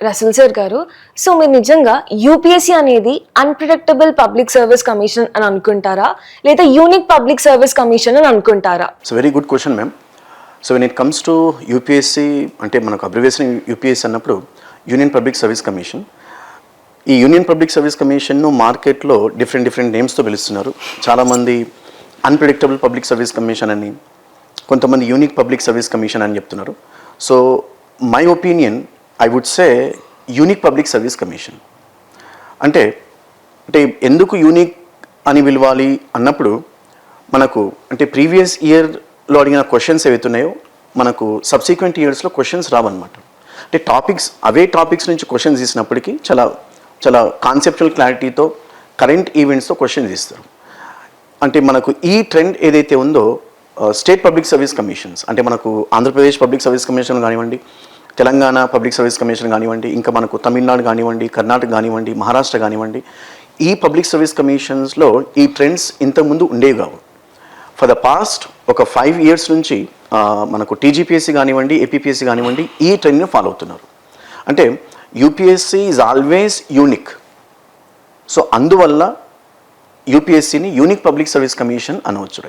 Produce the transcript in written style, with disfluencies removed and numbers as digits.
Rasool sir గారు, so మీరు నిజంగా యూపీఎస్సీ అనేది అన్ప్రిడిక్టబుల్ పబ్లిక్ సర్వీస్ కమిషన్ అని అనుకుంటారా, లేదా యూనిక్ పబ్లిక్ సర్వీస్ కమిషన్ అని అనుకుంటారా? It's very good question ma'am. So when it comes to UPSC అంటే మనకు అబ్రివేషన్ యూపీఎస్సీ అన్నప్పుడు యూనియన్ పబ్లిక్ సర్వీస్ కమిషన్. ఈ యూనియన్ పబ్లిక్ సర్వీస్ కమిషన్ను మార్కెట్లో డిఫరెంట్ నేమ్స్తో పిలుస్తున్నారు. చాలామంది అన్ప్రిడిక్టబుల్ పబ్లిక్ సర్వీస్ కమిషన్ అని, కొంతమంది యూనిక్ పబ్లిక్ సర్వీస్ కమిషన్ అని చెప్తున్నారు. So my opinion I would say unique public service commission. అంటే ఎందుకు యూనిక్ అని పిలవాలి అన్నప్పుడు మనకు అంటే ప్రీవియస్ ఇయర్లో అడిగిన క్వశ్చన్స్ ఏవైతున్నాయో మనకు సబ్సిక్వెంట్ ఇయర్స్లో క్వశ్చన్స్ రావన్నమాట. అంటే అవే టాపిక్స్ నుంచి క్వశ్చన్స్ ఇచ్చినప్పటికీ చాలా కాన్సెప్చువల్ క్లారిటీతో కరెంట్ ఈవెంట్స్తో క్వశ్చన్స్ ఇస్తారు. అంటే మనకు ఈ ట్రెండ్ ఏదైతే ఉందో స్టేట్ పబ్లిక్ సర్వీస్ కమిషన్స్, అంటే మనకు ఆంధ్రప్రదేశ్ పబ్లిక్ సర్వీస్ కమిషన్ కానివ్వండి, తెలంగాణ పబ్లిక్ సర్వీస్ కమిషన్ కానివ్వండి, ఇంకా మనకు తమిళనాడు కానివ్వండి, కర్ణాటక కానివ్వండి, మహారాష్ట్ర కానివ్వండి, ఈ పబ్లిక్ సర్వీస్ కమిషన్స్లో ఈ ట్రెండ్స్ ఇంతకుముందు ఉండేవి కావు. ఫర్ ద పాస్ట్ ఒక 5 years నుంచి మనకు టీజీపీఎస్సీ కానివ్వండి, ఏపీపీఎస్సీ కానివ్వండి, ఈ ట్రెండ్ని ఫాలో అవుతున్నారు. అంటే UPSC is always unique. So అందువల్ల యూపీఎస్సీని యూనిక్ పబ్లిక్ సర్వీస్ కమిషన్ అనవచ్చు.